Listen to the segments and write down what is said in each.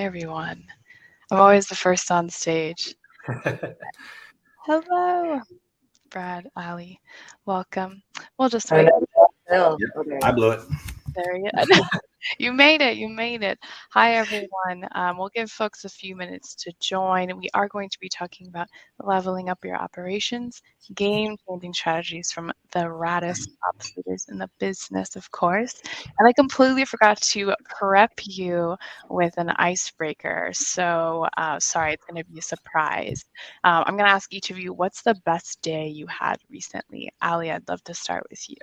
everyone. I'm always the first on stage. Hello, Brad, Ali. Welcome. We'll just wait. Yep, I blew it. There you go. You made it. Hi, everyone. We'll give folks a few minutes to join. We are going to be talking about leveling up your operations, game-changing strategies from the raddest ops leaders in the business, of course. And I completely forgot to prep you with an icebreaker. So sorry, it's going to be a surprise. I'm going to ask each of you, what's the best day you had recently? Ali, I'd love to start with you.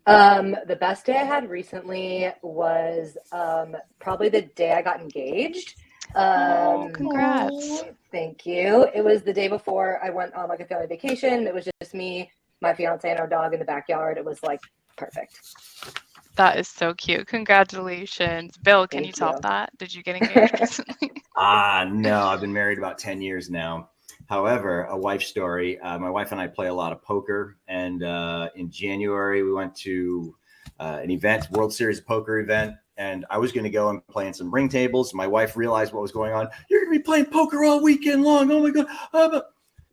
The best day I had recently was probably the day I got engaged. Congrats. Thank you. It was the day before I went on like a family vacation. It was just me, my fiance, and our dog in the backyard. It was like perfect. That is so cute. Congratulations. Bill, can you top that? Did you get engaged recently? No, I've been married about 10 years now. However, a wife story, my wife and I play a lot of poker. And in January, we went to an event, World Series poker event. And I was going to go and play in some ring tables. My wife realized what was going on. You're going to be playing poker all weekend long. Oh, my God.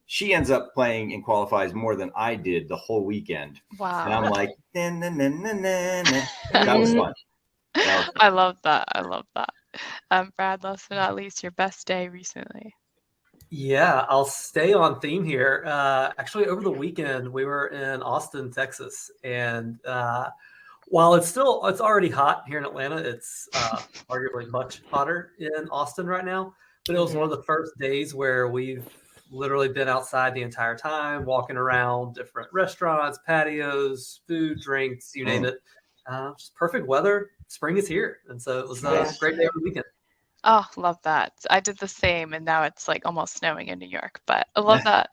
She ends up playing and qualifies more than I did the whole weekend. Wow. And I'm like, That was fun. I love that. Brad, last but not least, your best day recently. Yeah, I'll stay on theme here. Actually, over the weekend, we were in Austin, Texas. And while it's already hot here in Atlanta, it's arguably much hotter in Austin right now. But it was one of the first days where we've literally been outside the entire time, walking around different restaurants, patios, food, drinks, you name it. Just perfect weather. Spring is here. And so it was a great day over the weekend. Oh, love that. I did the same, and now it's like almost snowing in New York, but I love that.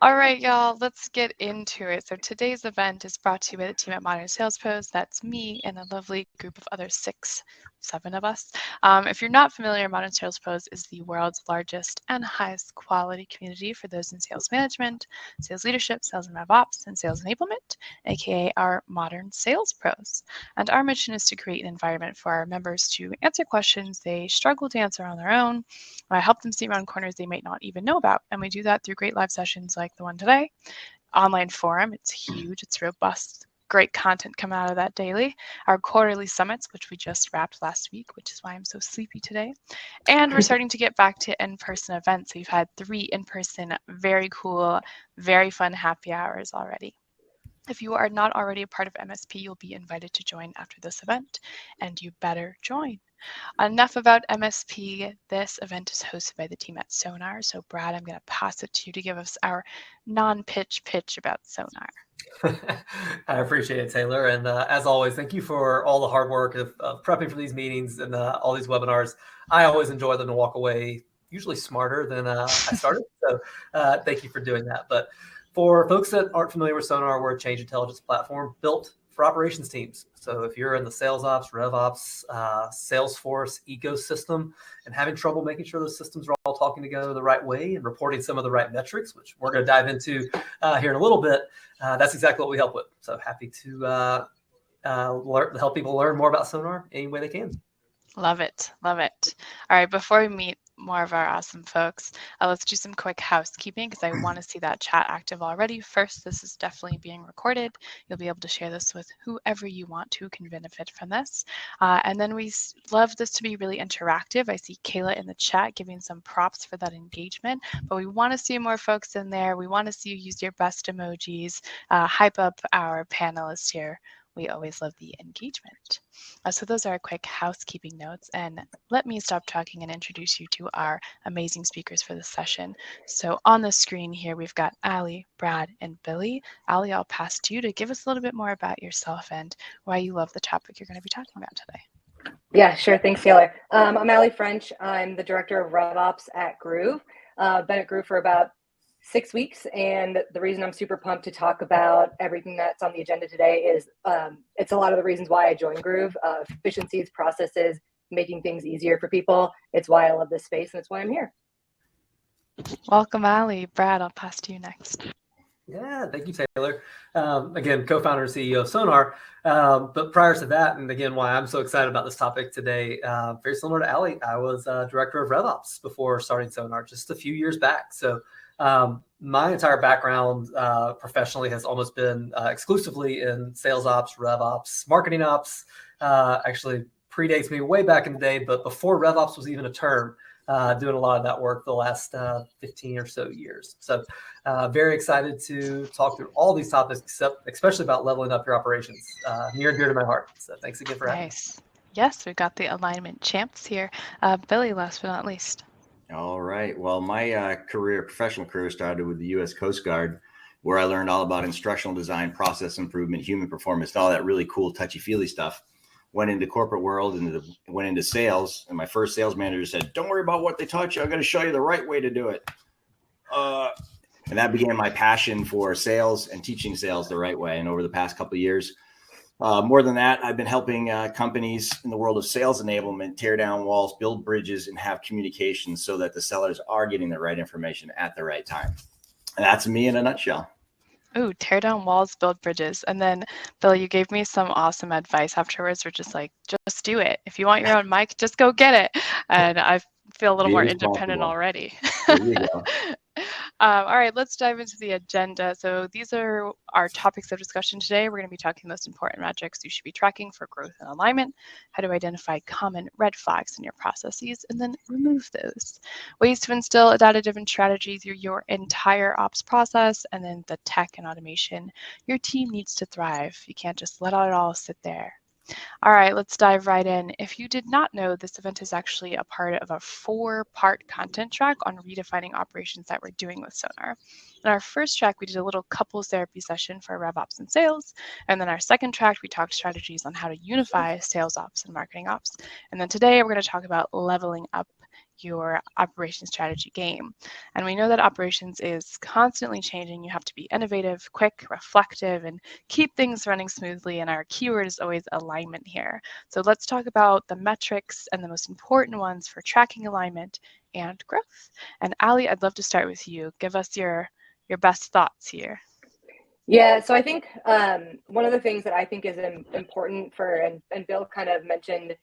All right, y'all, let's get into it. So today's event is brought to you by the team at Modern Sales Pros. That's me and a lovely group of other 7 of us. If you're not familiar, Modern Sales Pros is the world's largest and highest quality community for those in sales management, sales leadership, sales and rev ops, and sales enablement, aka our Modern Sales Pros. And our mission is to create an environment for our members to answer questions they struggle to answer on their own. I help them see around corners they might not even know about. And we do that through great live sessions like the one today. Online forum, it's huge, it's robust. Great content coming out of that daily. Our quarterly summits, which we just wrapped last week, which is why I'm so sleepy today. And we're starting to get back to in-person events. We've had 3 in-person, very cool, very fun happy hours already. If you are not already a part of MSP, you'll be invited to join after this event, and you better join. Enough about MSP. This event is hosted by the team at Sonar. So Brad, I'm going to pass it to you to give us our non-pitch pitch about Sonar. I appreciate it, Taylor. And as always, thank you for all the hard work of prepping for these meetings and all these webinars. I always enjoy them and walk away usually smarter than I started. So thank you for doing that. But for folks that aren't familiar with Sonar, we're a change intelligence platform built for operations teams. So if you're in the sales ops, rev ops, Salesforce ecosystem and having trouble making sure those systems are all talking together the right way and reporting some of the right metrics, which we're going to dive into here in a little bit, that's exactly what we help with. So happy to help people learn more about Sonar any way they can. Love it. All right, before we meet more of our awesome folks, let's do some quick housekeeping because I want to see that chat active already. First, this is definitely being recorded. You'll be able to share this with whoever you want to can benefit from this. And then we love this to be really interactive. I see Kayla in the chat giving some props for that engagement, but we want to see more folks in there. We want to see you use your best emojis, hype up our panelists here. We always love the engagement. So those are our quick housekeeping notes. And let me stop talking and introduce you to our amazing speakers for this session. So on the screen here, we've got Ali, Brad, and Billy. Ali, I'll pass to you to give us a little bit more about yourself and why you love the topic you're going to be talking about today. Yeah, sure. Thanks, Taylor. I'm Ali French. I'm the director of RevOps at Groove. Been at Groove for about 6 weeks, and the reason I'm super pumped to talk about everything that's on the agenda today is it's a lot of the reasons why I joined Groove. Efficiencies, processes, making things easier for people. It's why I love this space, and it's why I'm here. Welcome, Ali. Brad, I'll pass to you next. Yeah, thank you, Taylor. Again, co-founder and CEO of Sonar. But prior to that, and again, why I'm so excited about this topic today, very similar to Ali, I was director of RevOps before starting Sonar just a few years back. So my entire background professionally has almost been exclusively in sales ops, RevOps, marketing ops. Actually predates me way back in the day, but before RevOps was even a term. Doing a lot of that work the last 15 or so years. So very excited to talk through all these topics, especially about leveling up your operations. Near and dear to my heart. So thanks again for having me. Nice. Yes, we've got the alignment champs here. Billy, last but not least. All right. Well, my professional career started with the U.S. Coast Guard, where I learned all about instructional design, process improvement, human performance, and all that really cool, touchy-feely stuff. Went into corporate world and went into sales. And my first sales manager said, "Don't worry about what they taught you. I'm going to show you the right way to do it." And that began my passion for sales and teaching sales the right way. And over the past couple of years, more than that, I've been helping companies in the world of sales enablement tear down walls, build bridges, and have communication so that the sellers are getting the right information at the right time. And that's me in a nutshell. Ooh, tear down walls, build bridges. And then, Bill, you gave me some awesome advice afterwards. We're just like, just do it. If you want your own mic, just go get it. And I feel a little more independent already. There you go. All right, let's dive into the agenda. So these are our topics of discussion today. We're going to be talking most important metrics you should be tracking for growth and alignment, how to identify common red flags in your processes, and then remove those. Ways to instill a data-driven strategy through your entire ops process, and then the tech and automation your team needs to thrive. You can't just let it all sit there. All right, let's dive right in. If you did not know, this event is actually a part of a 4-part content track on redefining operations that we're doing with Sonar. In our first track, we did a little couples therapy session for RevOps and sales. And then our second track, we talked strategies on how to unify sales ops and marketing ops. And then today, we're going to talk about leveling up your operations strategy game. And we know that operations is constantly changing. You have to be innovative, quick, reflective, and keep things running smoothly. And our keyword is always alignment here. So let's talk about the metrics and the most important ones for tracking alignment and growth. And Ali, I'd love to start with you. Give us your best thoughts here. Yeah, so I think one of the things that I think is important and Bill kind of mentioned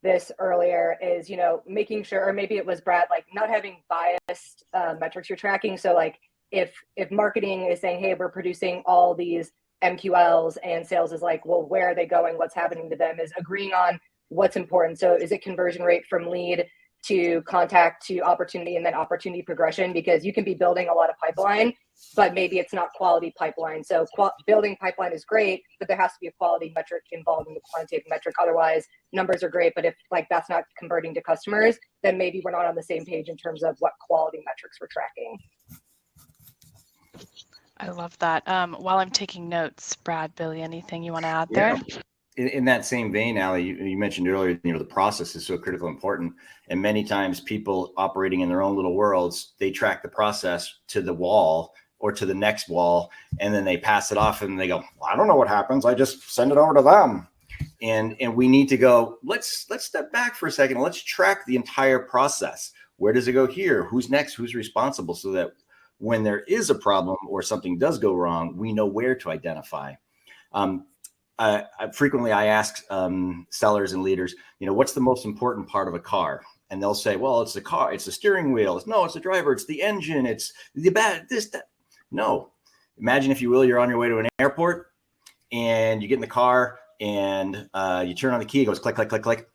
this earlier is, making sure, or maybe it was Brad, like not having biased metrics you're tracking. So like if marketing is saying, hey, we're producing all these MQLs, and sales is like, well, where are they going? What's happening to them? Is agreeing on what's important. So is it conversion rate from lead to contact to opportunity, and then opportunity progression? Because you can be building a lot of pipeline, but maybe it's not quality pipeline. So building pipeline is great, but there has to be a quality metric involved in the quantitative metric. Otherwise, numbers are great, but if like that's not converting to customers, then maybe we're not on the same page in terms of what quality metrics we're tracking. I love that. While I'm taking notes, Brad, Billy, anything you want to add there? In that same vein, Ali, you mentioned earlier, the process is so critical important. And many times people operating in their own little worlds, they track the process to the wall or to the next wall, and then they pass it off and they go, well, I don't know what happens. I just send it over to them. And we need to go, let's step back for a second. Let's track the entire process. Where does it go here? Who's next? Who's responsible? So that when there is a problem or something does go wrong, we know where to identify. Frequently, I ask sellers and leaders, what's the most important part of a car? And they'll say, well, it's the car, it's the steering wheel. No, it's the driver, it's the engine, it's the that. No. Imagine, if you will, you're on your way to an airport and you get in the car and you turn on the key, it goes click, click, click, click.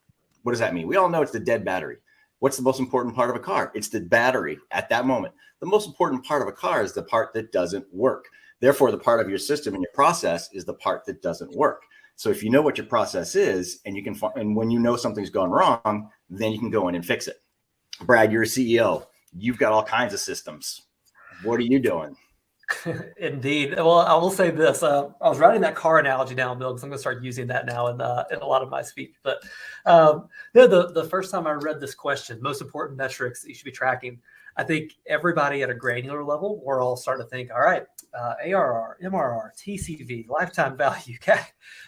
What does that mean? We all know it's the dead battery. What's the most important part of a car? It's the battery at that moment. The most important part of a car is the part that doesn't work. Therefore, the part of your system and your process is the part that doesn't work. So if you know what your process is, and you can and when you know something's gone wrong, then you can go in and fix it. Brad, you're a CEO. You've got all kinds of systems. What are you doing? Indeed. Well, I will say this. I was writing that car analogy down, Bill, because I'm going to start using that now in a lot of my speech. But the first time I read this question, most important metrics that you should be tracking, I think everybody at a granular level, we're all starting to think, all right, ARR, MRR, TCV, lifetime value,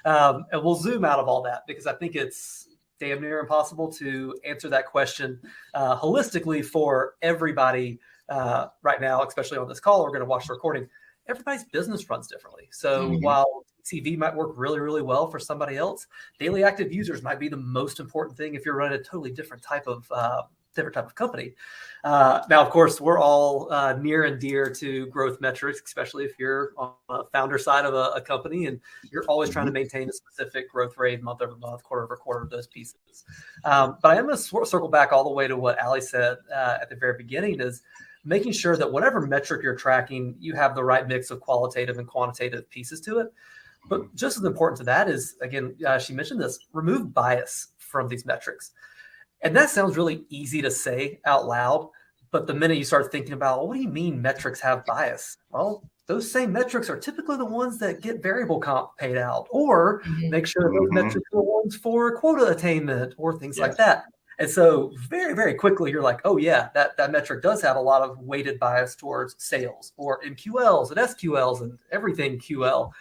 and we'll zoom out of all that, because I think it's damn near impossible to answer that question holistically for everybody right now, especially on this call. We're going to watch the recording. everybody's business runs differently. So while CV might work really, really well for somebody else, daily active users might be the most important thing if you're running a totally different type of company. Now, of course, we're all near and dear to growth metrics, especially if you're on the founder side of a company and you're always trying to maintain a specific growth rate month over month, quarter over quarter of those pieces. But I am going to circle back all the way to what Ali said at the very beginning, is making sure that whatever metric you're tracking, you have the right mix of qualitative and quantitative pieces to it. But just as important to that is, again, she mentioned this, remove bias from these metrics. And that sounds really easy to say out loud, but the minute you start thinking about, well, what do you mean metrics have bias? Well, those same metrics are typically the ones that get variable comp paid out, or make sure those metrics are the ones for quota attainment or things like that. And so very, very quickly, you're like, oh yeah, that metric does have a lot of weighted bias towards sales, or MQLs and SQLs and everything QL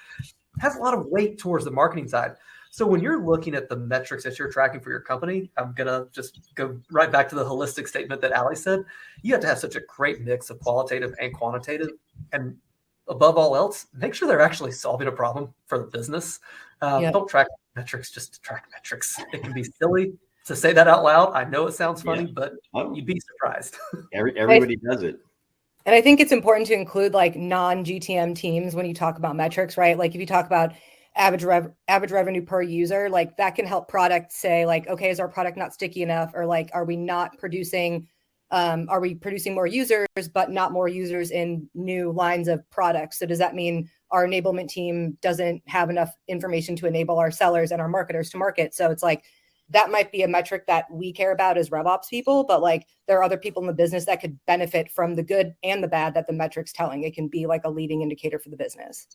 has a lot of weight towards the marketing side. So when you're looking at the metrics that you're tracking for your company, I'm going to just go right back to the holistic statement that Ali said. You have to have such a great mix of qualitative and quantitative. And above all else, make sure they're actually solving a problem for the business. Don't track metrics just to track metrics. It can be silly to say that out loud. I know it sounds funny, but you'd be surprised. Everybody does it. And I think it's important to include like non-GTM teams when you talk about metrics, right? Like if you talk about average revenue per user, like that can help product say like, okay, is our product not sticky enough? Or like, are we producing more users, but not more users in new lines of products? So does that mean our enablement team doesn't have enough information to enable our sellers and our marketers to market? So it's like, that might be a metric that we care about as RevOps people, but like there are other people in the business that could benefit from the good and the bad that the metric's telling. It can be like a leading indicator for the business.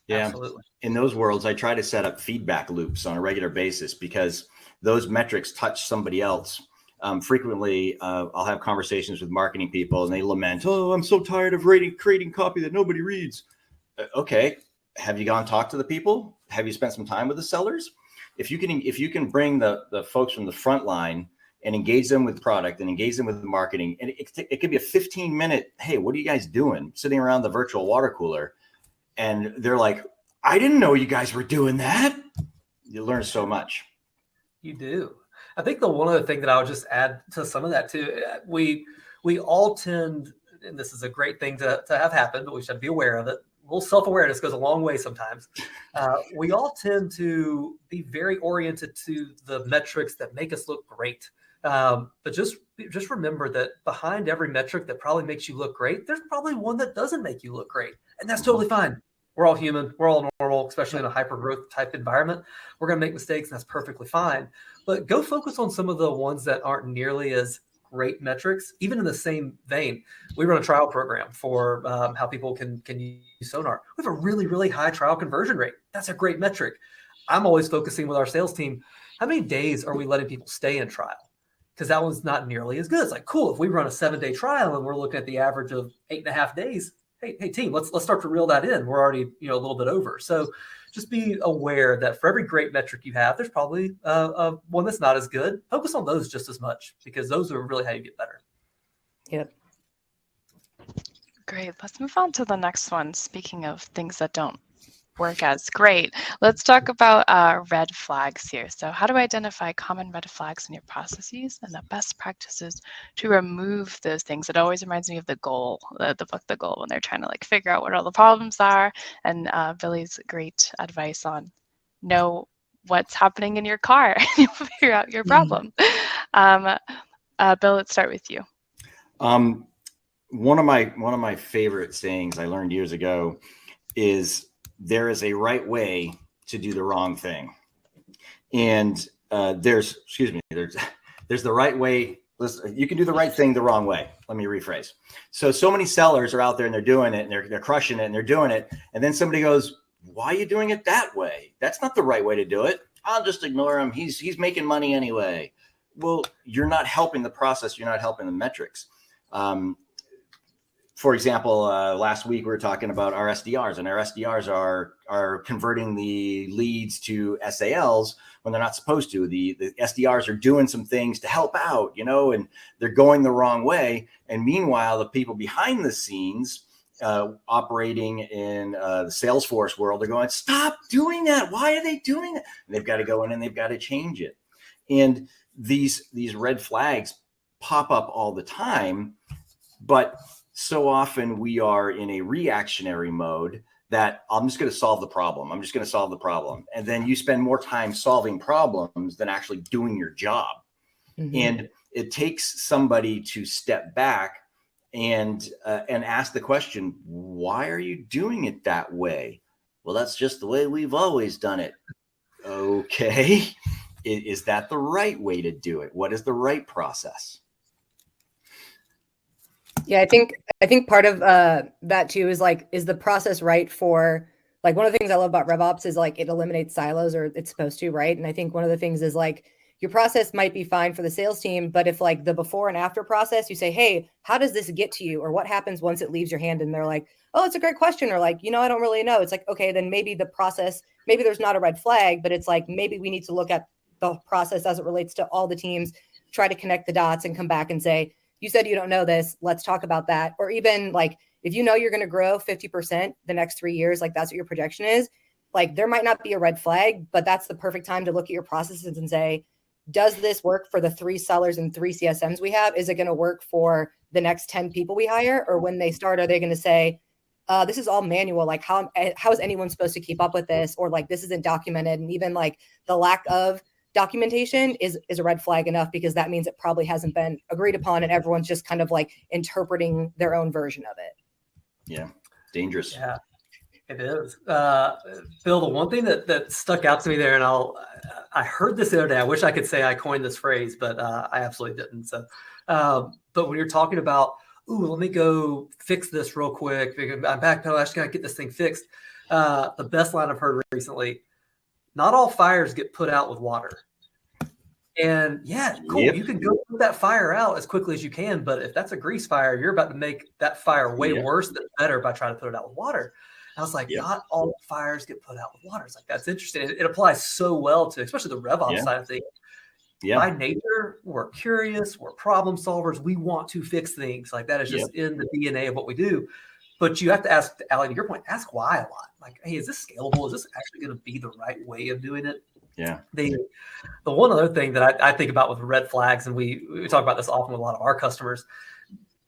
Yeah, absolutely. In those worlds, I try to set up feedback loops on a regular basis because those metrics touch somebody else. Frequently, I'll have conversations with marketing people and they lament, oh, I'm so tired of creating copy that nobody reads. Okay, have you gone talk to the people? Have you spent some time with the sellers? If you can bring the folks from the front line and engage them with product and engage them with the marketing, and it could be a 15-minute, hey, what are you guys doing? Sitting around the virtual water cooler. And they're like, I didn't know you guys were doing that. You learn so much. You do. I think the one other thing that I would just add to some of that too, we all tend, and this is a great thing to have happen, but we should be aware of it. A little self-awareness goes a long way sometimes. We all tend to be very oriented to the metrics that make us look great. But just remember that behind every metric that probably makes you look great, there's probably one that doesn't make you look great. And that's totally fine. We're all human. We're all normal, especially in a hyper growth type environment. We're going to make mistakes, and that's perfectly fine. But go focus on some of the ones that aren't nearly as great metrics. Even in the same vein, we run a trial program for how people can use Sonar. We have a really, really high trial conversion rate. That's a great metric. I'm always focusing with our sales team, how many days are we letting people stay in trial? Because that one's not nearly as good. It's like, cool, if we run a 7-day trial and we're looking at the average of 8.5 days, hey team, let's start to reel that in. We're already a little bit over. So just be aware that for every great metric you have, there's probably one that's not as good. Focus on those just as much because those are really how you get better. Yep. Great. Let's move on to the next one. Speaking of things that don't work as great, let's talk about red flags here. So how to identify common red flags in your processes and the best practices to remove those things. It always reminds me of the goal, the book The Goal, when they're trying to like figure out what all the problems are. And Billy's great advice on know what's happening in your car and you'll figure out your problem. Bill, let's start with you. One of my favorite sayings I learned years ago is there is a right way to do the wrong thing. And there's the right way. Listen, you can do the right thing the wrong way. Let me rephrase. So many sellers are out there and they're doing it and they're crushing it and they're doing it. And then somebody goes, why are you doing it that way? That's not the right way to do it. I'll just ignore him. He's making money anyway. Well, you're not helping the process. You're not helping the metrics. For example, last week we were talking about our SDRs, and our SDRs are converting the leads to SALs when they're not supposed to. The SDRs are doing some things to help out, and they're going the wrong way. And meanwhile, the people behind the scenes operating in the Salesforce world are going, stop doing that. Why are they doing that? And they've got to go in and they've got to change it. And these red flags pop up all the time, but so often we are in a reactionary mode that I'm just going to solve the problem. I'm just going to solve the problem. And then you spend more time solving problems than actually doing your job. Mm-hmm. And it takes somebody to step back and ask the question, why are you doing it that way? Well, that's just the way we've always done it. Okay. Is that the right way to do it? What is the right process? Yeah, I think part of that too is like, is the process right for, like, one of the things I love about RevOps is like it eliminates silos, or it's supposed to, right? And I think one of the things is like your process might be fine for the sales team, but if like the before and after process, you say, hey, how does this get to you? Or what happens once it leaves your hand? And they're like, oh, it's a great question. Or like, I don't really know. It's like, okay, then maybe the process, maybe there's not a red flag, but it's like, maybe we need to look at the process as it relates to all the teams, try to connect the dots and come back and say, you said you don't know this, let's talk about that. Or even like, if you know you're going to grow 50% the next 3 years, like that's what your projection is, like there might not be a red flag, but that's the perfect time to look at your processes and say, does this work for the 3 sellers and 3 CSMs we have? Is it going to work for the next 10 people we hire? Or when they start, are they going to say, this is all manual? Like how is anyone supposed to keep up with this? Or like, this isn't documented. And even like the lack of documentation is a red flag enough, because that means it probably hasn't been agreed upon and everyone's just kind of like interpreting their own version of it. Yeah. Dangerous. Yeah, it is. Bill, the one thing that stuck out to me there, and I heard this the other day. I wish I could say I coined this phrase, but I absolutely didn't. So, but when you're talking about, ooh, let me go fix this real quick, I'm backpedaling, I just got to get this thing fixed. The best line I've heard recently, not all fires get put out with water. And yeah, cool. Yep. You can go put that fire out as quickly as you can, but if that's a grease fire, you're about to make that fire way worse than better by trying to put it out with water. And I was like, not all fires get put out with water. It's like, that's interesting. It applies so well to, especially the RevOps side of things. Yeah. By nature, we're curious, we're problem solvers. We want to fix things. Like that is just in the DNA of what we do. But you have to ask, Allie, to your point, ask why a lot. Like, hey, is this scalable? Is this actually going to be the right way of doing it? Yeah. The one other thing that I think about with red flags, and we talk about this often with a lot of our customers,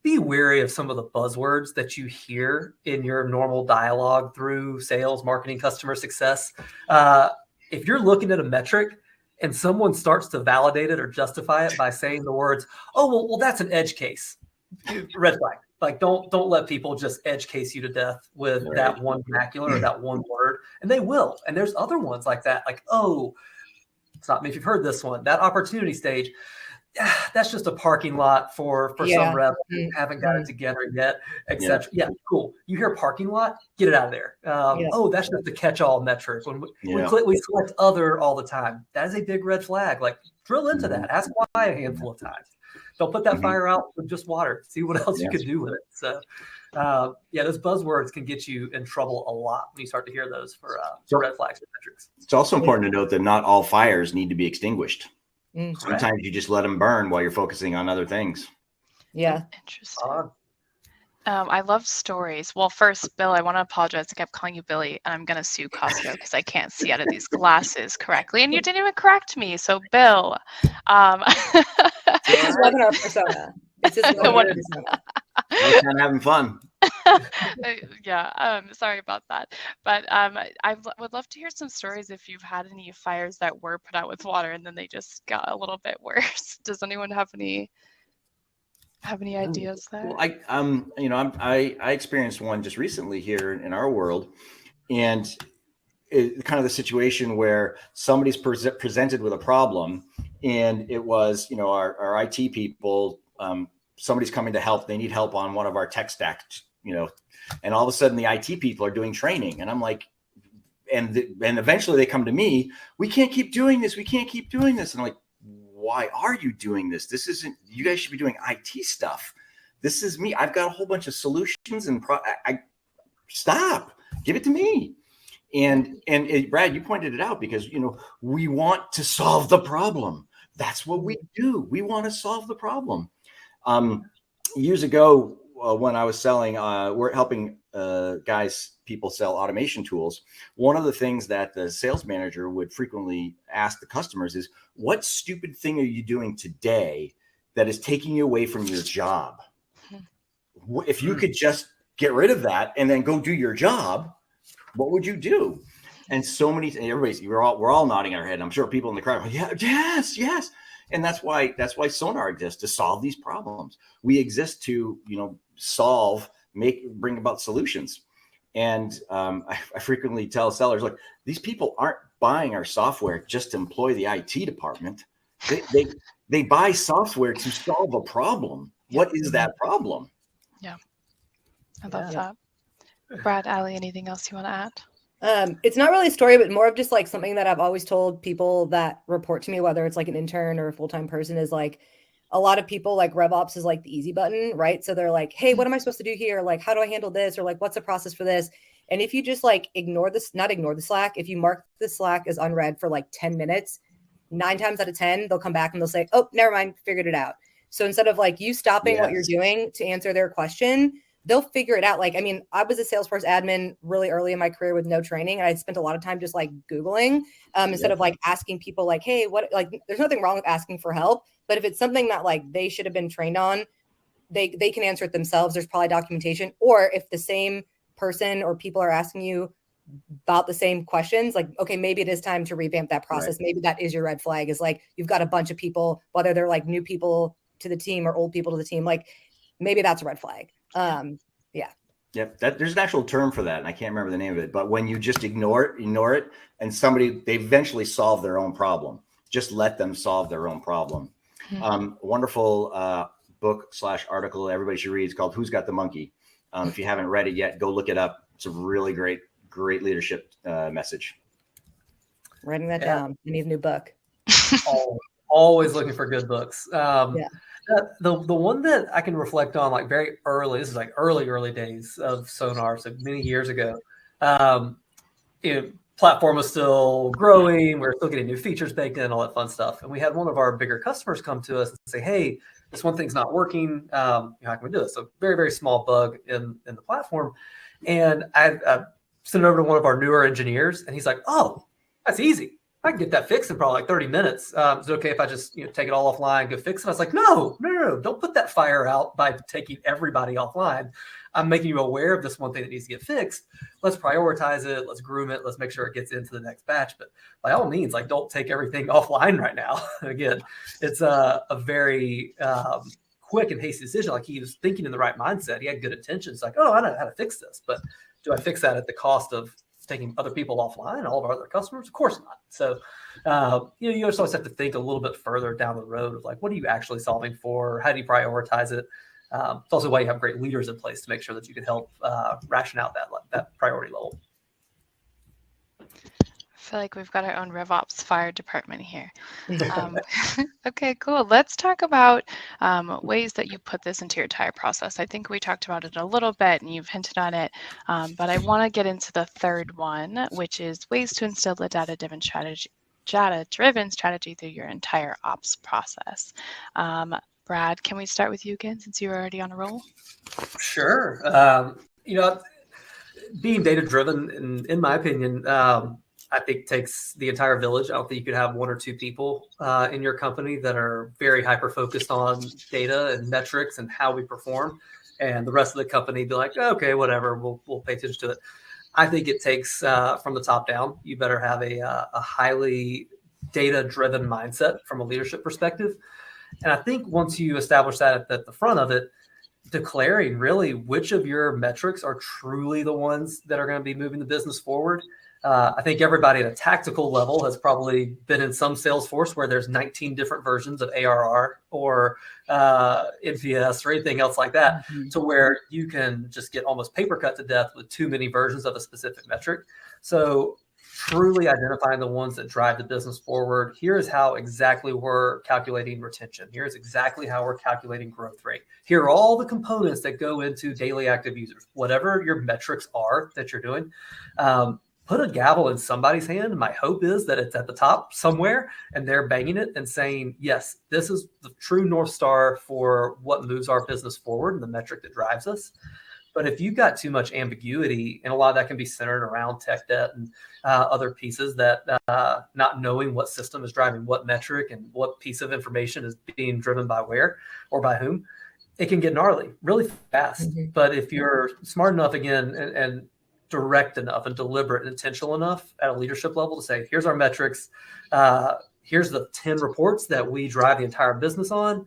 be wary of some of the buzzwords that you hear in your normal dialogue through sales, marketing, customer success. If you're looking at a metric and someone starts to validate it or justify it by saying the words, oh, well, that's an edge case. Red flag. Like, don't let people just edge case you to death with that one vernacular or that one word. And they will. And there's other ones like that. Like, oh, stop me if you've heard this one. That opportunity stage, that's just a parking lot for some reps who haven't got it together yet, etc. Yeah, cool. You hear parking lot, get it out of there. Oh, that's just the catch-all metric. When we select other all the time, that is a big red flag. Like, drill into that. Ask why a handful of times. Don't put that fire out with just water. See what else you can do with it. So, those buzzwords can get you in trouble a lot when you start to hear those for red flags and metrics. It's also important to note that not all fires need to be extinguished. Sometimes you just let them burn while you're focusing on other things. Yeah. Interesting. I love stories. Well, first, Bill, I want to apologize. I kept calling you Billy, and I'm going to sue Costco because I can't see out of these glasses correctly. And you didn't even correct me. So, Bill. It's his webinar persona. It's his webinar persona. I'm kind of having fun. Sorry about that. But I would love to hear some stories if you've had any fires that were put out with water and then they just got a little bit worse. Does anyone have any ideas there? Well, I experienced one just recently here in our world, and kind of the situation where somebody's presented with a problem, and it was, our IT people, somebody's coming to help. They need help on one of our tech stacks, and all of a sudden the IT people are doing training, and I'm like, and eventually they come to me. We can't keep doing this. We can't keep doing this. And I'm like, why are you doing this? This isn't, you guys should be doing IT stuff. This is me. I've got a whole bunch of solutions and stop, give it to me. And Brad, you pointed it out because, we want to solve the problem. That's what we do. We want to solve the problem. Years ago, when I was selling, we're helping people sell automation tools. One of the things that the sales manager would frequently ask the customers is, what stupid thing are you doing today that is taking you away from your job? If you could just get rid of that and then go do your job, what would you do? And so many, we're all nodding our head. I'm sure people in the crowd are, yeah, yes. And that's why Sonar exists, to solve these problems. We exist to, bring about solutions. And I frequently tell sellers, look, these people aren't buying our software just to employ the IT department. They buy software to solve a problem. What is that problem? Yeah, I love that. Brad, Allie, anything else you want to add? It's not really a story, but more of just like something that I've always told people that report to me, whether it's like an intern or a full-time person, is like, a lot of people like RevOps is like the easy button, right? So they're like, hey, what am I supposed to do here? Like, how do I handle this? Or like, what's the process for this? And if you just like not ignore the Slack, if you mark the Slack as unread for like 10 minutes, 9 times out of 10, they'll come back and they'll say, oh, never mind, figured it out. So instead of like you stopping what you're doing to answer their question, they'll figure it out. Like, I mean, I was a Salesforce admin really early in my career with no training. And I spent a lot of time just like Googling instead of like asking people like, hey, what, like, there's nothing wrong with asking for help. But if it's something that like they should have been trained on, they can answer it themselves. There's probably documentation. Or if the same person or people are asking you about the same questions, like, okay, maybe it is time to revamp that process. Right. Maybe that is your red flag, is like, you've got a bunch of people, whether they're like new people to the team or old people to the team, like maybe that's a red flag. Yep. There's an actual term for that, and I can't remember the name of it. But when you just ignore it, and they eventually solve their own problem. Just let them solve their own problem. Wonderful book/article everybody should read. It's called "Who's Got the Monkey?" If you haven't read it yet, go look it up. It's a really great leadership message. Writing that down. I need a new book. Always looking for good books. The one that I can reflect on, like very early, this is like early days of Sonar, so many years ago. Platform was still growing. We're still getting new features baked in, all that fun stuff. And we had one of our bigger customers come to us and say, hey, this one thing's not working. How can we do this? So very, very small bug in the platform. And I sent it over to one of our newer engineers, and he's like, oh, that's easy. I can get that fixed in probably like 30 minutes. Is it okay if I just take it all offline, go fix it? I was like, no, don't put that fire out by taking everybody offline. I'm making you aware of this one thing that needs to get fixed. Let's prioritize it. Let's groom it. Let's make sure it gets into the next batch. But by all means, like, don't take everything offline right now. Again, it's a very quick and hasty decision. Like, he was thinking in the right mindset. He had good intentions. Like, oh, I know how to fix this. But do I fix that at the cost of taking other people offline, all of our other customers? Of course not. So, you just always have to think a little bit further down the road of like, what are you actually solving for? How do you prioritize it? It's also why you have great leaders in place to make sure that you can help ration out that priority level. I feel like we've got our own RevOps fire department here. Okay, cool. Let's talk about ways that you put this into your entire process. I think we talked about it a little bit and you've hinted on it, but I want to get into the third one, which is ways to instill the data-driven strategy through your entire ops process. Brad, can we start with you again since you're already on a roll? Sure. Being data-driven, in my opinion, I think takes the entire village. I don't think you could have 1 or 2 people in your company that are very hyper-focused on data and metrics and how we perform, and the rest of the company be like, okay, whatever, we'll pay attention to it. I think it takes from the top down. You better have a highly data-driven mindset from a leadership perspective. And I think once you establish that at the front of it, declaring really which of your metrics are truly the ones that are going to be moving the business forward. I think everybody at a tactical level has probably been in some Salesforce where there's 19 different versions of ARR or NPS or anything else like that, to where you can just get almost paper cut to death with too many versions of a specific metric. So truly identifying the ones that drive the business forward. Here's how exactly we're calculating retention. Here's exactly how we're calculating growth rate. Here are all the components that go into daily active users. Whatever your metrics are that you're doing, put a gavel in somebody's hand. My hope is that it's at the top somewhere and they're banging it and saying, yes, this is the true North Star for what moves our business forward and the metric that drives us. But if you've got too much ambiguity, and a lot of that can be centered around tech debt and other pieces, that not knowing what system is driving what metric and what piece of information is being driven by where or by whom, it can get gnarly really fast. Mm-hmm. But if you're smart enough, again, and direct enough and deliberate and intentional enough at a leadership level to say, here's our metrics, here's the 10 reports that we drive the entire business on.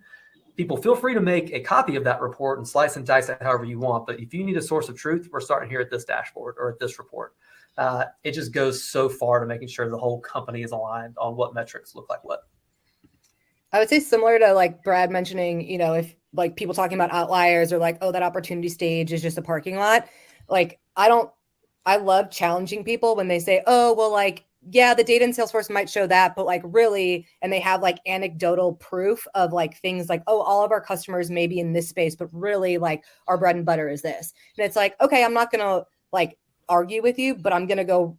People, feel free to make a copy of that report and slice and dice it however you want. But if you need a source of truth, we're starting here at this dashboard or at this report. It just goes so far to making sure the whole company is aligned on what metrics look like what. I would say similar to like Brad mentioning, you know, if like people talking about outliers or like, oh, that opportunity stage is just a parking lot. Like, I love challenging people when they say, oh, well, like, yeah, the data in Salesforce might show that, but like really, and they have like anecdotal proof of like things like, oh, all of our customers may be in this space, but really like our bread and butter is this. And it's like, okay, I'm not going to like argue with you, but I'm going to go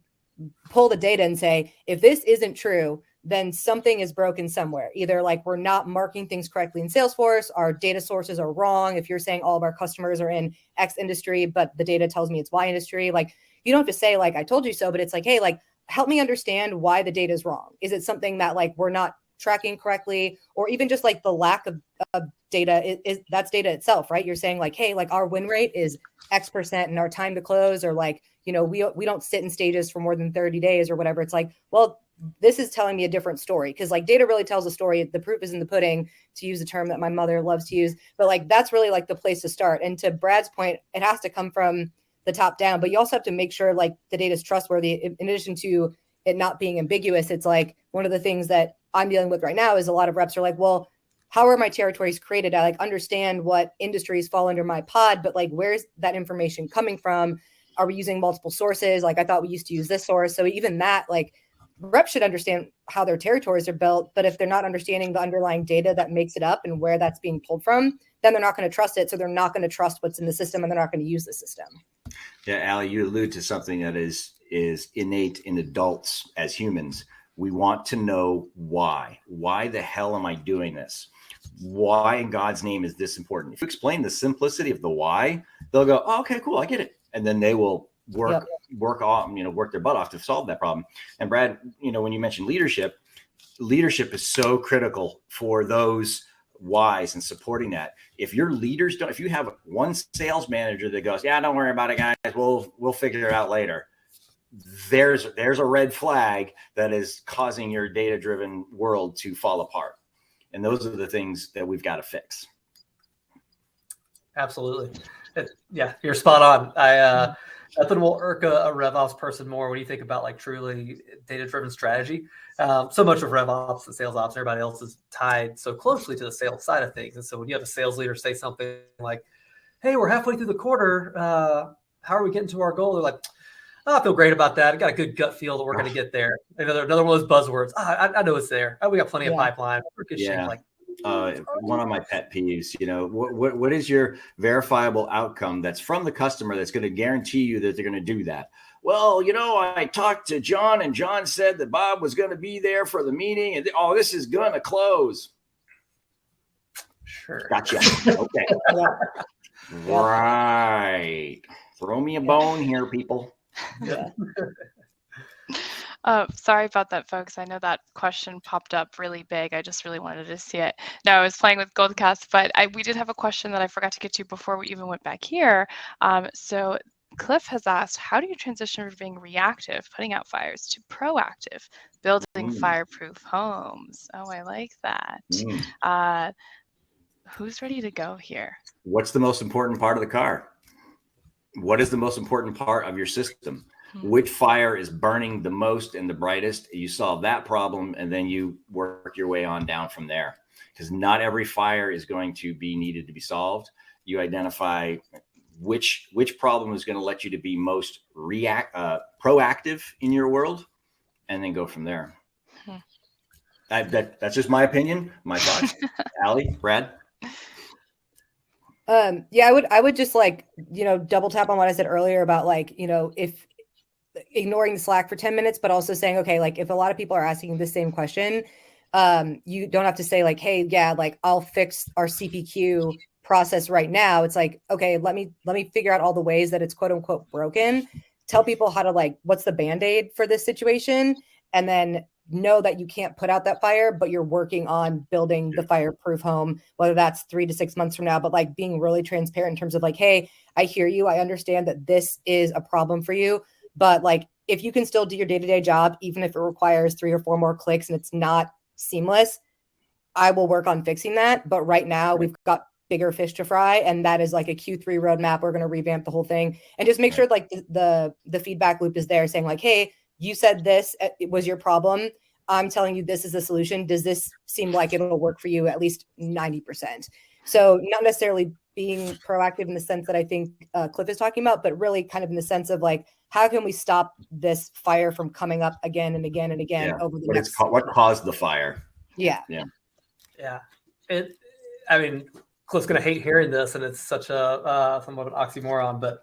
pull the data and say, if this isn't true, then something is broken somewhere. Either like we're not marking things correctly in Salesforce, our data sources are wrong. If you're saying all of our customers are in X industry, but the data tells me it's Y industry, like you don't have to say like, I told you so, but it's like, hey, like, help me understand why the data is wrong. Is it something that like we're not tracking correctly, or even just like the lack of data is that's data itself, right? You're saying like, hey, like our win rate is X% and our time to close, or like, you know, we don't sit in stages for more than 30 days or whatever. It's like, well, this is telling me a different story, because like data really tells a story. The proof is in the pudding, to use a term that my mother loves to use. But like that's really like the place to start. And to Brad's point, it has to come from the top down, but you also have to make sure like the data is trustworthy. In addition to it not being ambiguous, it's like one of the things that I'm dealing with right now is a lot of reps are like, well, how are my territories created? I like understand what industries fall under my pod, but like, where's that information coming from? Are we using multiple sources? Like I thought we used to use this source. So even that, like reps should understand how their territories are built, but if they're not understanding the underlying data that makes it up and where that's being pulled from, then they're not going to trust it. So they're not going to trust what's in the system, and they're not going to use the system. Yeah, Allie, you allude to something that is innate in adults as humans. We want to know why. Why the hell am I doing this? Why in God's name is this important? If you explain the simplicity of the why, they'll go, oh, okay, cool, I get it. And then they will work their butt off to solve that problem. And Brad, you know, when you mentioned leadership is so critical for those whys and supporting that. If your leaders don't, if you have one sales manager that goes, yeah, don't worry about it, guys, we'll figure it out later, there's a red flag that is causing your data-driven world to fall apart. And those are the things that we've got to fix. Absolutely. Yeah, you're spot on. Nothing will irk a RevOps person more when you think about like truly data-driven strategy. So much of RevOps and sales ops and everybody else is tied so closely to the sales side of things. And so when you have a sales leader say something like, hey, we're halfway through the quarter, how are we getting to our goal? They're like, oh, I feel great about that. I got a good gut feel that we're going to get there. Another one of those buzzwords. I know it's there. We got plenty of pipeline. We're good shape. Like, one of my pet peeves, you know, what is your verifiable outcome that's from the customer that's going to guarantee you that they're going to do that? Well, you know, I talked to John and John said that Bob was going to be there for the meeting, and this is going to close. Sure. Gotcha. Okay. Right. Throw me a bone here, people. Yeah. Sorry about that, folks. I know that question popped up really big. I just really wanted to see it. No, I was playing with Goldcast, but we did have a question that I forgot to get to before we even went back here. So Cliff has asked, how do you transition from being reactive, putting out fires, to proactive, building fireproof homes? Oh, I like that. Who's ready to go here? What's the most important part of the car? What is the most important part of your system? Which fire is burning the most and the brightest? You solve that problem, and then you work your way on down from there. Because not every fire is going to be needed to be solved. You identify which problem is going to let you to be most proactive in your world, and then go from there. That's just my opinion, my thoughts. Allie, Brad? I would just like, you know, double tap on what I said earlier about like, you know, if ignoring the Slack for 10 minutes, but also saying, okay, like if a lot of people are asking the same question, you don't have to say like, hey, yeah, like I'll fix our CPQ process right now. It's like, okay, let me figure out all the ways that it's quote unquote broken, tell people how to like, what's the Band-Aid for this situation, and then know that you can't put out that fire, but you're working on building the fireproof home, whether that's 3 to 6 months from now, but like being really transparent in terms of like, hey, I hear you. I understand that this is a problem for you, but like, if you can still do your day-to-day job, even if it requires 3 or 4 more clicks and it's not seamless, I will work on fixing that. But right now we've got bigger fish to fry. And that is like a Q3 roadmap. We're going to revamp the whole thing and just make sure like the feedback loop is there saying like, hey, you said this it was your problem. I'm telling you, this is the solution. Does this seem like it'll work for you at least 90%? So not necessarily being proactive in the sense that I think Cliff is talking about, but really kind of in the sense of like, how can we stop this fire from coming up again and again and again over the next? What caused the fire? Yeah. I mean, Cliff's going to hate hearing this, and it's such a somewhat of an oxymoron, but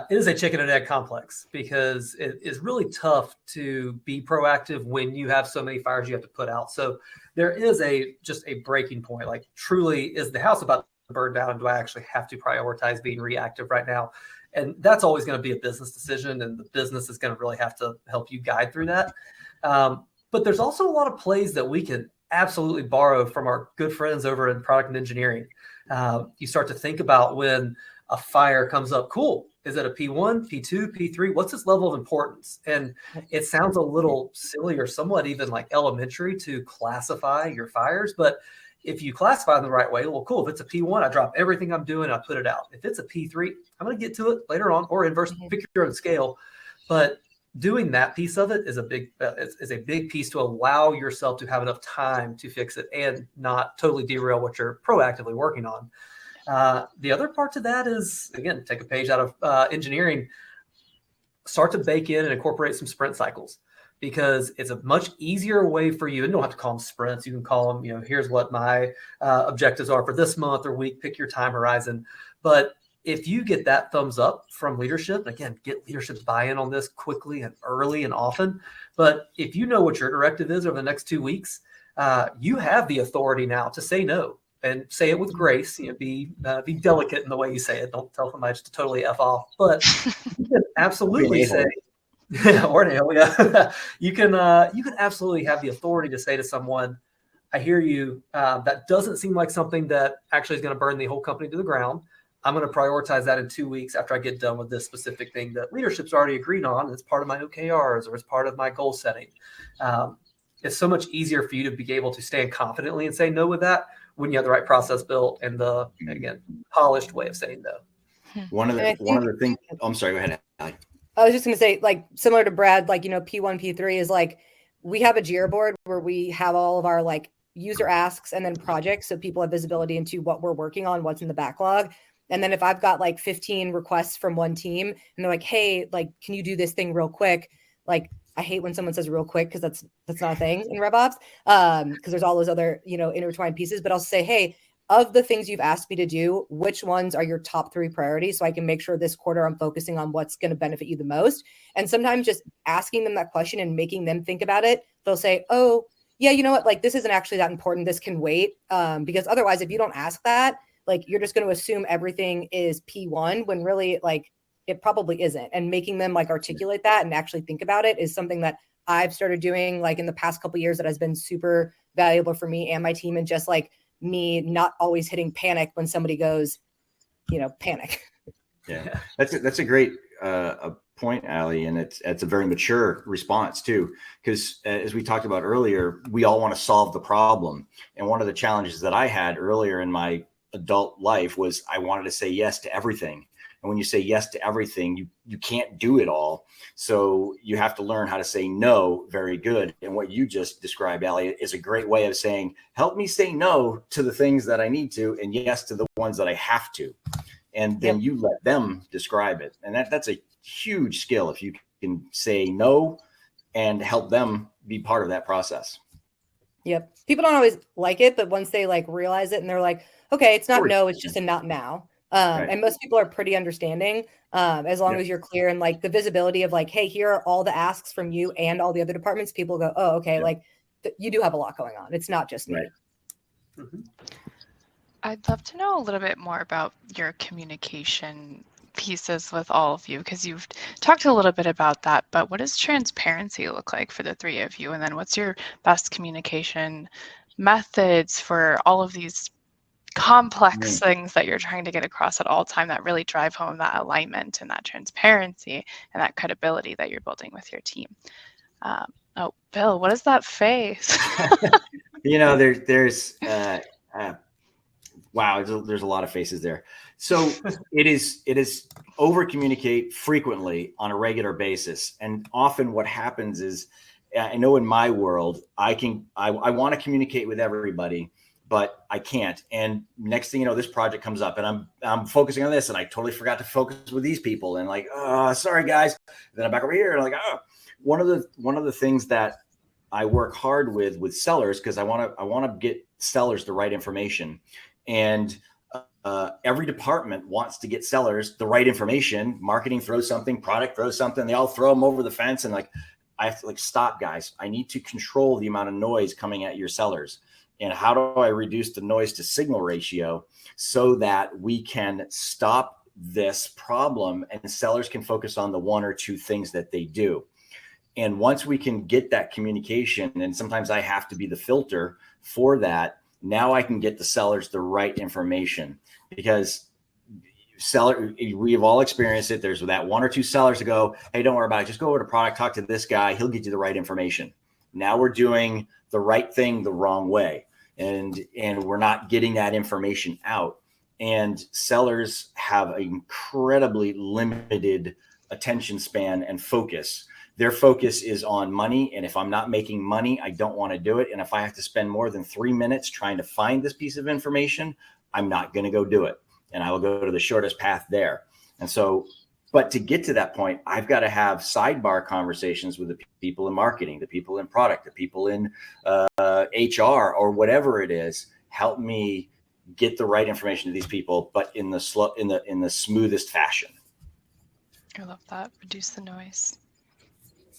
it is a chicken and egg complex because it is really tough to be proactive when you have so many fires you have to put out. So there is just a breaking point. Like, truly, is the house about to burn down, and do I actually have to prioritize being reactive right now? And that's always going to be a business decision, and the business is going to really have to help you guide through that. But there's also a lot of plays that we can absolutely borrow from our good friends over in product and engineering. You start to think about when a fire comes up, cool. Is it a P1, P2, P3? What's its level of importance? And it sounds a little silly or somewhat even like elementary to classify your fires. But if you classify them the right way, well, cool. If it's a P1, I drop everything I'm doing, I put it out. If it's a P3, I'm going to get to it later on, or inverse, pick your own scale. But doing that piece of it is a big piece to allow yourself to have enough time to fix it and not totally derail what you're proactively working on. The other part to that is, again, take a page out of engineering, start to bake in and incorporate some sprint cycles, because it's a much easier way for you. And you don't have to call them sprints. You can call them, here's what my objectives are for this month or week, pick your time horizon. But if you get that thumbs up from leadership, again, get leadership's buy-in on this quickly and early and often. But if you know what your directive is over the next 2 weeks, you have the authority now to say no, and say it with grace. Be delicate in the way you say it. Don't tell somebody just to totally F off. But you can absolutely say, or an ale, yeah. You can absolutely have the authority to say to someone, I hear you. That doesn't seem like something that actually is going to burn the whole company to the ground. I'm going to prioritize that in 2 weeks after I get done with this specific thing that leadership's already agreed on. It's part of my OKRs or it's part of my goal setting. It's so much easier for you to be able to stand confidently and say no with that when you have the right process built and the, again, polished way of saying no. One of the things. Oh, I'm sorry. Go ahead, Allie. I was just going to say, like, similar to Brad, like, P1, P3 is like, we have a Jira board where we have all of our like user asks and then projects. So people have visibility into what we're working on, what's in the backlog. And then if I've got like 15 requests from one team and they're like, hey, like, can you do this thing real quick? Like, I hate when someone says real quick, because that's not a thing in RevOps, because there's all those other, intertwined pieces. But I'll say, hey, of the things you've asked me to do, which ones are your top 3 priorities? So I can make sure this quarter I'm focusing on what's going to benefit you the most. And sometimes just asking them that question and making them think about it, they'll say, oh, yeah, you know what? Like, this isn't actually that important. This can wait. Because otherwise, if you don't ask that, like, you're just going to assume everything is P1 when really, like, it probably isn't. And making them like articulate that and actually think about it is something that I've started doing like in the past couple of years that has been super valuable for me and my team. And just like me not always hitting panic when somebody goes, panic. Yeah, that's a great point, Allie. And it's a very mature response too, because as we talked about earlier, we all want to solve the problem. And one of the challenges that I had earlier in my adult life was I wanted to say yes to everything. And when you say yes to everything, you can't do it all. So you have to learn how to say no very good. And what you just described, Allie, is a great way of saying, help me say no to the things that I need to and yes to the ones that I have to. And then you let them describe it. And that's a huge skill if you can say no and help them be part of that process. Yep. People don't always like it, but once they like realize it and they're like, okay, it's not no, it's just a not now. Right. And most people are pretty understanding as long as you're clear and like the visibility of like, hey, here are all the asks from you and all the other departments. People go, oh, okay, like you do have a lot going on. It's not just me. Right. Mm-hmm. I'd love to know a little bit more about your communication pieces with all of you, because you've talked a little bit about that, but what does transparency look like for the three of you? And then what's your best communication methods for all of these complex things that you're trying to get across at all time that really drive home that alignment and that transparency and that credibility that you're building with your team? Oh, Bill, what is that face? There's wow, there's a lot of faces there. So it is over communicate frequently on a regular basis. And often what happens is, I know in my world, I want to communicate with everybody, but I can't. And next thing you know, this project comes up and I'm focusing on this and I totally forgot to focus with these people and like, oh, sorry guys. And then I'm back over here and I'm like, oh, one of the things that I work hard with sellers, because I want to get sellers the right information. And every department wants to get sellers the right information. Marketing throws something, product throws something, they all throw them over the fence. And like, I have to stop guys. I need to control the amount of noise coming at your sellers. And how do I reduce the noise to signal ratio so that we can stop this problem and sellers can focus on the one or two things that they do. And once we can get that communication, and sometimes I have to be the filter for that, now I can get the sellers the right information, because we have all experienced it. There's that one or two sellers that go, hey, don't worry about it. Just go over to product, talk to this guy. He'll get you the right information. Now we're doing the right thing the wrong way. And we're not getting that information out. And sellers have an incredibly limited attention span and focus. Their focus is on money. And if I'm not making money, I don't want to do it. And if I have to spend more than 3 minutes trying to find this piece of information, I'm not going to go do it. And I will go to the shortest path there. And so, but to get to that point, I've got to have sidebar conversations with the people in marketing, the people in product, the people in HR or whatever it is. Help me get the right information to these people, but in the smoothest fashion. I love that. Reduce the noise.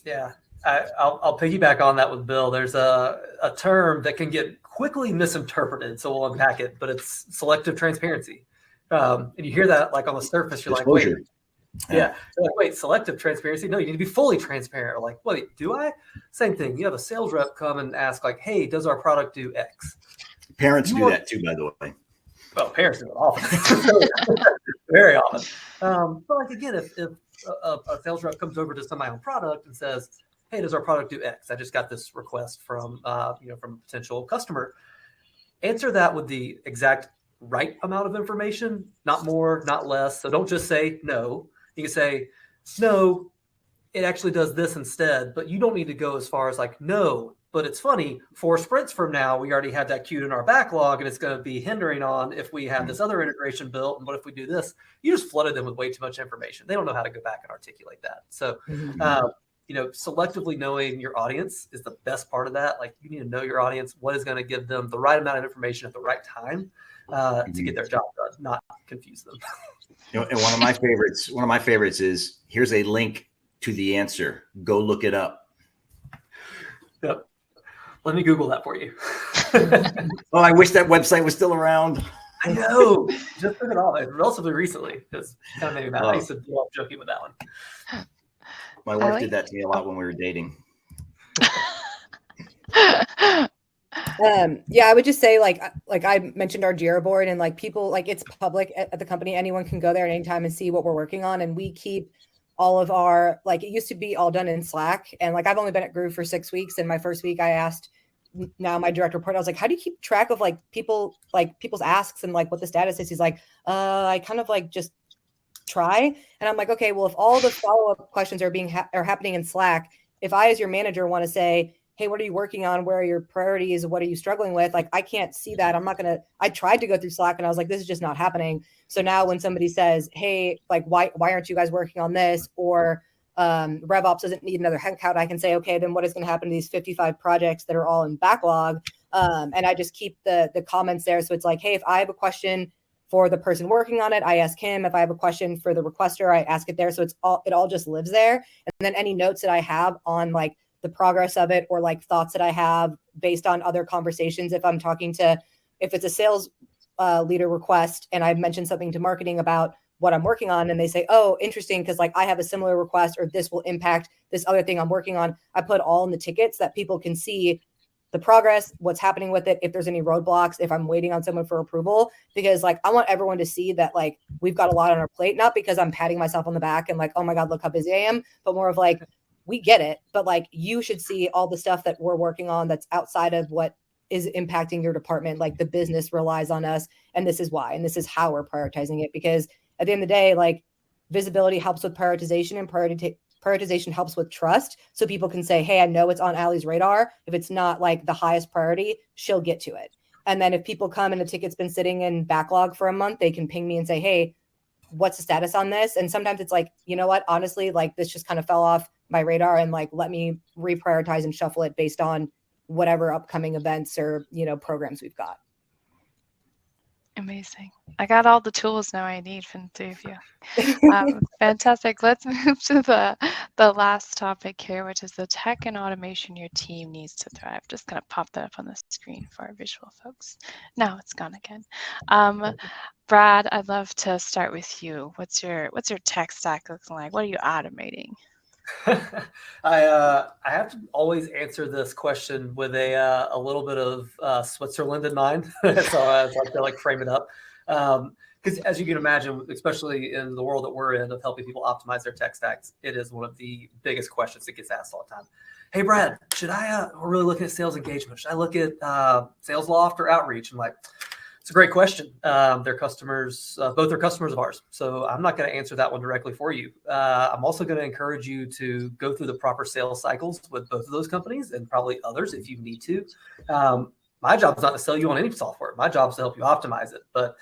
Yeah, I'll piggyback on that with Bill. There's a term that can get quickly misinterpreted, so we'll unpack it, but it's selective transparency. And you hear that like on the surface, you're Disclosure. like, wait. Yeah. You're like, wait, selective transparency? No, you need to be fully transparent. Or like, wait, do I? Same thing. You have a sales rep come and ask like, hey, does our product do X? Parents do that too, by the way. Well, parents do it often. Very often. But like, again, if a sales rep comes over to somebody on product and says, hey, does our product do X? I just got this request from from a potential customer. Answer that with the exact right amount of information, not more, not less. So don't just say no. You can say, no, it actually does this instead, but you don't need to go as far as like, no, but it's funny, 4 sprints from now, we already have that queued in our backlog and it's going to be hindering on if we have this other integration built. And what if we do this? You just flooded them with way too much information. They don't know how to go back and articulate that. So, selectively knowing your audience is the best part of that. Like you need to know your audience, what is going to give them the right amount of information at the right time to get their job done, not confuse them. And one of my favorites is, here's a link to the answer. Go look it up. Yep. Let me Google that for you. Oh, I wish that website was still around. I know. Just took it off relatively recently. Just kind of made me mad. I used to do off joking with that one. My wife did that to me a lot when we were dating. I would just say like I mentioned our Jira board, and like people, like it's public at the company. Anyone can go there at any time and see what we're working on. And we keep all of our, like it used to be all done in Slack. And like I've only been at Groove for 6 weeks. And my first week I asked now my direct report, I was like, how do you keep track of like people's asks and like what the status is? He's like, I kind of like just try. And I'm like, okay, well, if all the follow-up questions are happening in Slack, if I as your manager want to say, hey, what are you working on? Where are your priorities? What are you struggling with? Like, I can't see that. I tried to go through Slack and I was like, this is just not happening. So now when somebody says, hey, like, why aren't you guys working on this? Or RevOps doesn't need another headcount, I can say, okay, then what is going to happen to these 55 projects that are all in backlog? And I just keep the comments there. So it's like, hey, if I have a question for the person working on it, I ask him. If I have a question for the requester, I ask it there. So it all just lives there. And then any notes that I have on like the progress of it, or like thoughts that I have based on other conversations, if it's a sales leader request and I mentioned something to marketing about what I'm working on, and they say, oh, interesting, because like I have a similar request, or this will impact this other thing I'm working on. I put all in the tickets that people can see the progress, what's happening with it, if there's any roadblocks, if I'm waiting on someone for approval, because like I want everyone to see that like we've got a lot on our plate, not because I'm patting myself on the back and like, oh my God, look how busy I am, but more of like, we get it, but like you should see all the stuff that we're working on that's outside of what is impacting your department. Like the business relies on us, and this is why, and this is how we're prioritizing it, because at the end of the day, like visibility helps with prioritization, and prioritization helps with trust. So people can say, hey, I know it's on Allie's radar. If it's not like the highest priority, she'll get to it. And then if people come and the ticket's been sitting in backlog for a month, they can ping me and say, hey, what's the status on this? And sometimes it's like, you know what, honestly, like this just kind of fell off my radar, and like, let me reprioritize and shuffle it based on whatever upcoming events or, programs we've got. Amazing. I got all the tools now I need from the three of you. Fantastic. Let's move to the last topic here, which is the tech and automation your team needs to thrive. Just going to pop that up on the screen for our visual folks. Now it's gone again. Brad, I'd love to start with you. What's your tech stack looking like? What are you automating? I have to always answer this question with a little bit of Switzerland in mind. So I like to like frame it up. Because as you can imagine, especially in the world that we're in of helping people optimize their tech stacks, it is one of the biggest questions that gets asked all the time. Hey, Brad, should I, we're really looking at sales engagement. Should I look at Sales Loft or Outreach? I'm like, it's a great question. They're customers, both are customers of ours. So I'm not going to answer that one directly for you. I'm also going to encourage you to go through the proper sales cycles with both of those companies and probably others if you need to. My job is not to sell you on any software. My job is to help you optimize it. But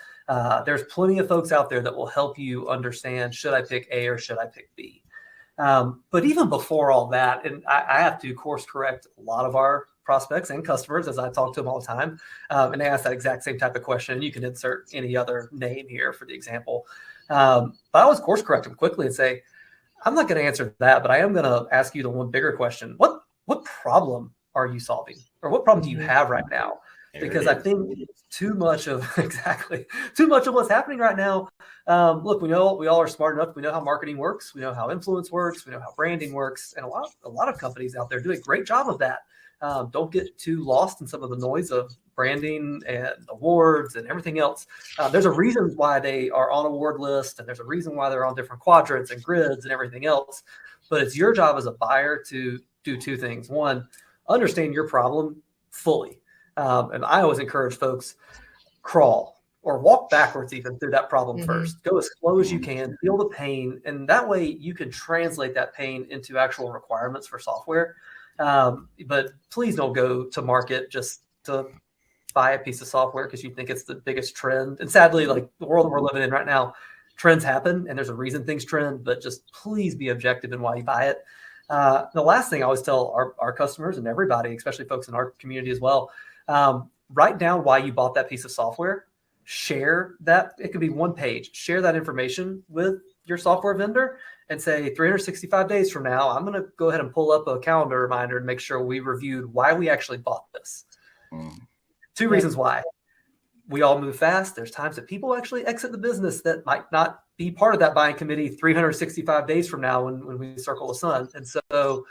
there's plenty of folks out there that will help you understand, should I pick A or should I pick B? But even before all that, and I have to course correct a lot of our prospects and customers as I talk to them all the time. And they ask that exact same type of question. You can insert any other name here for the example. But I always course correct them quickly and say, I'm not going to answer that, but I am going to ask you the one bigger question. What problem are you solving? Or what problem do you have right now? Because I think too much of what's happening right now. Look, we all are smart enough. We know how marketing works. We know how influence works. We know how branding works. And a lot of companies out there do a great job of that. Don't get too lost in some of the noise of branding and awards and everything else. There's a reason why they are on award lists, and there's a reason why they're on different quadrants and grids and everything else. But it's your job as a buyer to do two things. One, understand your problem fully. And I always encourage folks, crawl or walk backwards even through that problem first. Go as slow as you can, feel the pain, and that way you can translate that pain into actual requirements for software. But please don't go to market just to buy a piece of software because you think it's the biggest trend. And sadly, like the world that we're living in right now, trends happen and there's a reason things trend, but just please be objective in why you buy it. The last thing I always tell our customers and everybody, especially folks in our community as well, write down why you bought that piece of software, share that. It could be one page, share that information with your software vendor and say 365 days from now, I'm going to go ahead and pull up a calendar reminder and make sure we reviewed why we actually bought this. Two reasons why. We all move fast. There's times that people actually exit the business that might not be part of that buying committee 365 days from now when we circle the sun. And so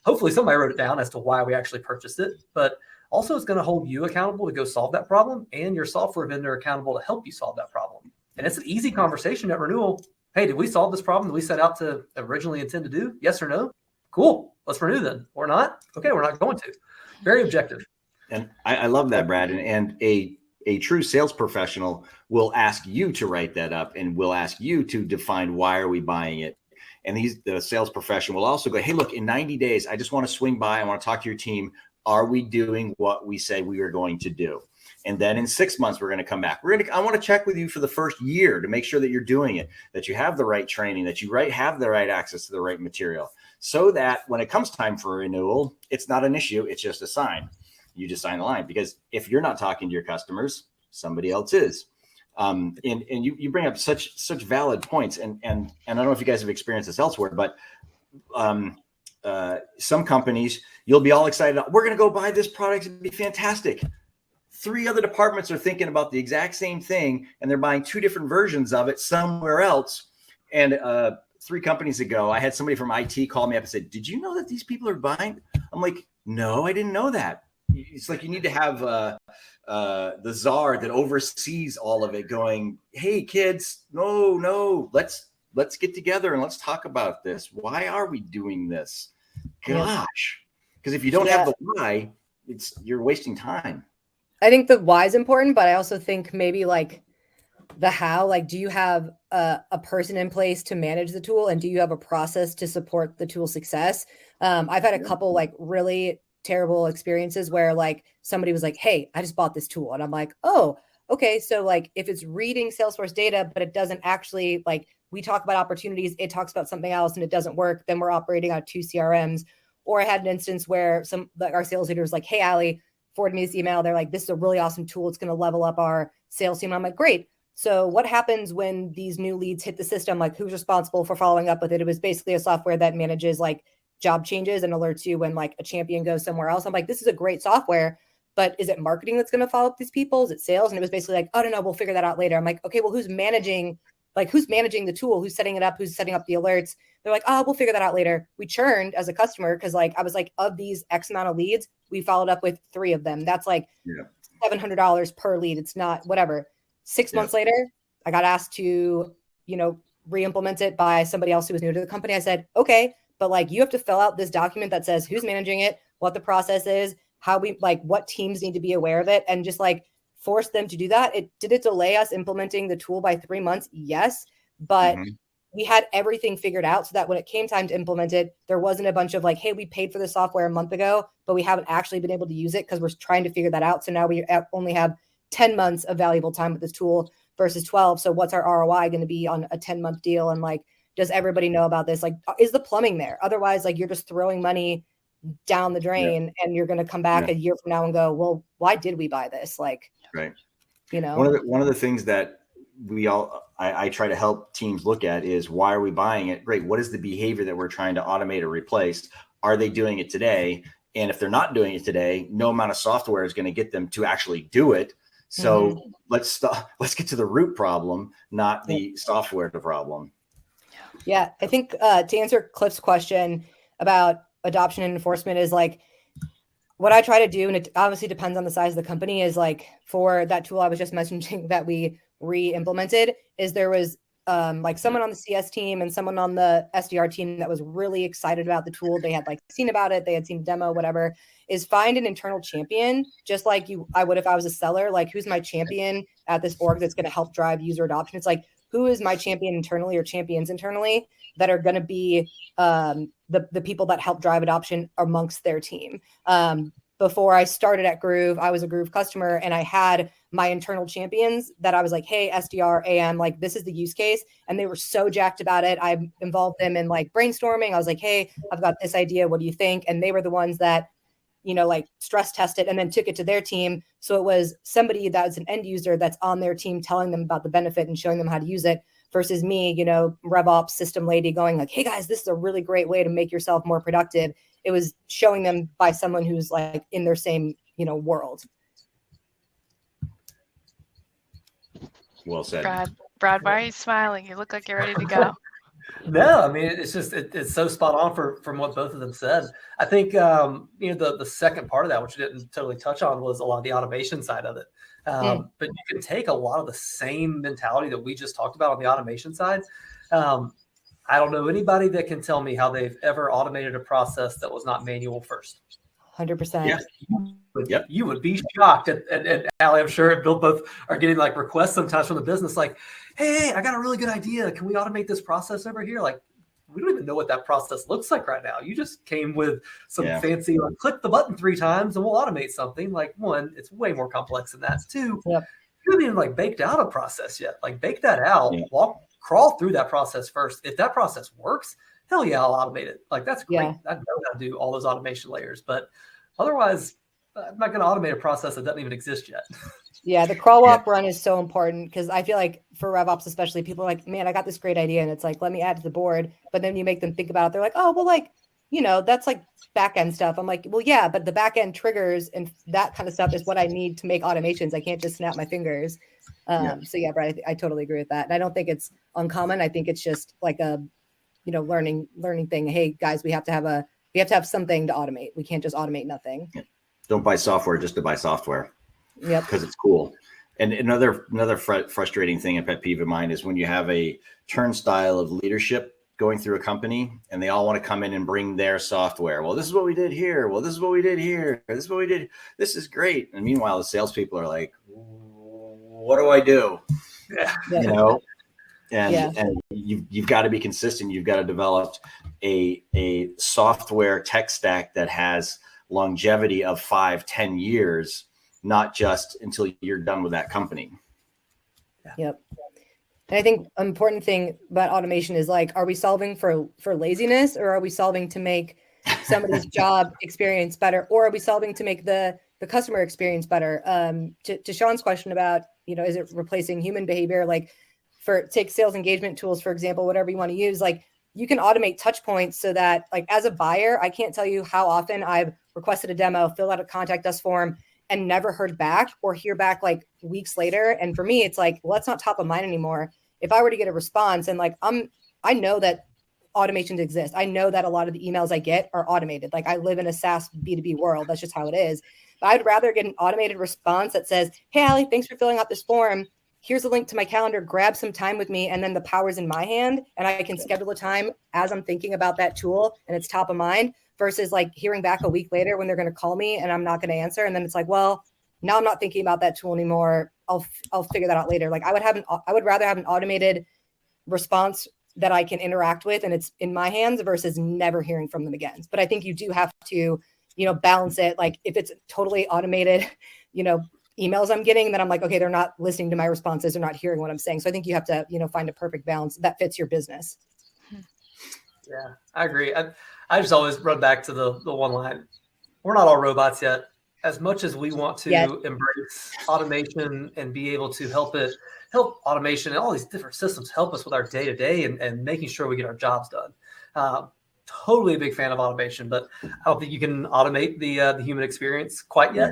hopefully somebody wrote it down as to why we actually purchased it. But also it's going to hold you accountable to go solve that problem and your software vendor accountable to help you solve that problem. And it's an easy conversation at renewal. Hey, did we solve this problem that we set out to originally intend to do? Yes or no? Cool. Let's renew then. Or not? Okay, we're not going to. Very objective. And I love that, Brad. And a true sales professional will ask you to write that up and will ask you to define why are we buying it. And the sales professional will also go, hey, look, in 90 days, I just want to swing by. I want to talk to your team. Are we doing what we say we are going to do? And then in 6 months, we're going to come back. I want to check with you for the first year to make sure that you're doing it, that you have the right training, that you have the right access to the right material, so that when it comes time for renewal, it's not an issue. It's just a sign. You just sign the line, because if you're not talking to your customers, somebody else is. And you bring up such valid points. And I don't know if you guys have experienced this elsewhere, but some companies, you'll be all excited. We're going to go buy this product. It'd be fantastic. 3 other departments are thinking about the exact same thing, and they're buying 2 different versions of it somewhere else. And 3 companies ago, I had somebody from IT call me up and said, "Did you know that these people are buying?" I'm like, "No, I didn't know that." It's like you need to have the czar that oversees all of it going, "Hey kids, no, let's get together and let's talk about this. Why are we doing this?" Gosh, because if you don't have the why, you're wasting time. I think the why is important, but I also think maybe like the how, like, do you have a person in place to manage the tool, and do you have a process to support the tool success? I've had a couple like really terrible experiences where like somebody was like, "Hey, I just bought this tool," and I'm like, "Oh, okay." So like if it's reading Salesforce data, but it doesn't actually, like, we talk about opportunities, it talks about something else and it doesn't work, then we're operating on 2 CRMs. Or I had an instance where our sales leader was like, "Hey, Allie, forward me this email." They're like, "This is a really awesome tool. It's going to level up our sales team." And I'm like, "Great. So what happens when these new leads hit the system? Like, who's responsible for following up with it?" It was basically a software that manages like job changes and alerts you when like a champion goes somewhere else. I'm like, "This is a great software, but is it marketing that's going to follow up these people? Is it sales?" And it was basically like, "Oh, no, we'll figure that out later." I'm like, "Okay, well, who's managing the tool? Who's setting it up? Who's setting up the alerts?" They're like, "Oh, we'll figure that out later." We churned as a customer because like I was like, of these X amount of leads, we followed up with 3 of them. That's like $700 per lead. It's not whatever. 6 months later, I got asked to, re-implement it by somebody else who was new to the company. I said, "Okay, but like you have to fill out this document that says who's managing it, what the process is, how we like what teams need to be aware of it," and just like force them to do that. Did it delay us implementing the tool by 3 months? Yes, but we had everything figured out so that when it came time to implement it, there wasn't a bunch of like, "Hey, we paid for the software a month ago, but we haven't actually been able to use it because we're trying to figure that out. So now we only have 10 months of valuable time with this tool versus 12. So what's our ROI going to be on a 10-month deal? And like, does everybody know about this? Like, is the plumbing there? Otherwise, like you're just throwing money down the drain and you're going to come back a year from now and go, "Well, why did we buy this?" Like, right. One of the things that I try to help teams look at is, why are we buying it? Great. What is the behavior that we're trying to automate or replace? Are they doing it today? And if they're not doing it today, no amount of software is going to get them to actually do it. So let's get to the root problem, not the software problem. Yeah, I think to answer Cliff's question about adoption and enforcement is like, what I try to do, and it obviously depends on the size of the company, is like for that tool I was just mentioning that we re-implemented, is there was like someone on the CS team and someone on the SDR team that was really excited about the tool. They had like seen about it, they had seen the demo, whatever. Is find an internal champion, just like I would if I was a seller. Like, who's my champion at this org that's going to help drive user adoption? It's like, who is my champion internally or champions internally that are going to be the people that help drive adoption amongst their team. Before I started at Groove, I was a Groove customer and I had my internal champions that I was like, "Hey, SDR, AM, like this is the use case." And they were so jacked about it. I involved them in like brainstorming. I was like, "Hey, I've got this idea. What do you think?" And they were the ones that, like stress tested and then took it to their team. So it was somebody that was an end user that's on their team telling them about the benefit and showing them how to use it, versus me, RevOps system lady going like, "Hey guys, this is a really great way to make yourself more productive." It was showing them by someone who's like in their same, world. Well said. Brad, why are you smiling? You look like you're ready to go. No, I mean, it's just it's so spot on from what both of them said. I think the second part of that, which you didn't totally touch on, was a lot of the automation side of it. But you can take a lot of the same mentality that we just talked about on the automation side. I don't know anybody that can tell me how they've ever automated a process that was not manual first. 100%. Yeah. You would be shocked. And Allie, I'm sure Bill both are getting like requests sometimes from the business, like, "Hey, I got a really good idea. Can we automate this process over here?" Like, we don't even know what that process looks like right now. You just came with some fancy, like, click the button 3 times and we'll automate something. Like, one, it's way more complex than that. 2, you haven't even like baked out a process yet. Like, bake that out, crawl through that process first. If that process works, hell yeah, I'll automate it. Like, that's great. I know how to do all those automation layers, but otherwise, I'm not going to automate a process that doesn't even exist yet. Yeah, the crawl, walk, run is so important, because I feel like for RevOps especially, people are like, "Man, I got this great idea," and it's like, "Let me add to the board." But then you make them think about it. They're like, "Oh, well, like that's like back end stuff. I'm like, well, yeah, but the back end triggers and that kind of stuff is what I need to make automations. I can't just snap my fingers. So yeah, Brad, I totally agree with that. And I don't think it's uncommon. I think it's just like a, learning thing. Hey guys, we have to have something to automate. We can't just automate nothing. Yeah. Don't buy software just to buy software. Yep. Because it's cool. And another frustrating thing, a pet peeve of mine, is when you have a turnstile of leadership going through a company and they all want to come in and bring their software. Well, this is what we did here. Well, this is what we did here. This is what we did. This is great. And meanwhile, the salespeople are like, what do I do? Yeah. And you've got to be consistent. You've got to develop a software tech stack that has longevity of 5-10 years, not just until you're done with that company. Yep. And I think an important thing about automation is like, are we solving for laziness, or are we solving to make somebody's job experience better, or are we solving to make the customer experience better? To Sean's question about, is it replacing human behavior? Like take sales engagement tools, for example, whatever you want to use, like you can automate touch points so that like as a buyer, I can't tell you how often I've requested a demo, filled out a contact us form, and never heard back or hear back like weeks later. And for me, it's like, well, that's not top of mind anymore. If I were to get a response and like, I know that automations exist. I know that a lot of the emails I get are automated. Like I live in a SaaS B2B world. That's just how it is. But I'd rather get an automated response that says, hey, Allie, thanks for filling out this form. Here's a link to my calendar. Grab some time with me. And then the power's in my hand and I can schedule a time as I'm thinking about that tool and it's top of mind, versus like hearing back a week later when they're going to call me and I'm not going to answer. And then it's like, well, now I'm not thinking about that tool anymore. I'll figure that out later. Like I would rather have an automated response that I can interact with and it's in my hands versus never hearing from them again. But I think you do have to, balance it. Like if it's totally automated, emails I'm getting, then I'm like, okay, they're not listening to my responses. They're not hearing what I'm saying. So I think you have to, find a perfect balance that fits your business. Yeah, I agree. I just always run back to the one line. We're not all robots yet. As much as we want to embrace automation and be able to help automation and all these different systems help us with our day-to-day and making sure we get our jobs done. Totally a big fan of automation, but I don't think you can automate the human experience quite yet.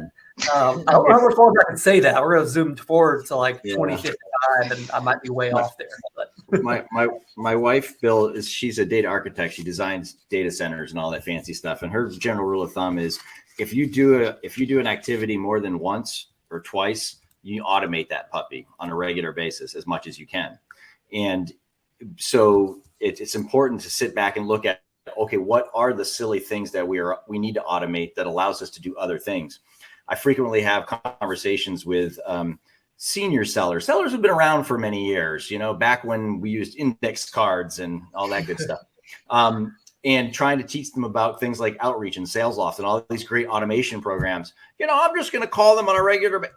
I don't know how much longer I can say that. We're going to zoom forward to like 2055 and I might be way off there. But. My wife, Bill, she's a data architect. She designs data centers and all that fancy stuff. And her general rule of thumb is if you do an activity more than once or twice, you automate that puppy on a regular basis as much as you can. And so it's important to sit back and look at, okay, what are the silly things that we need to automate that allows us to do other things? I frequently have conversations with senior sellers who've been around for many years, back when we used index cards and all that good stuff. And trying to teach them about things like outreach and sales loft and all these great automation programs. I'm just going to call them on a regular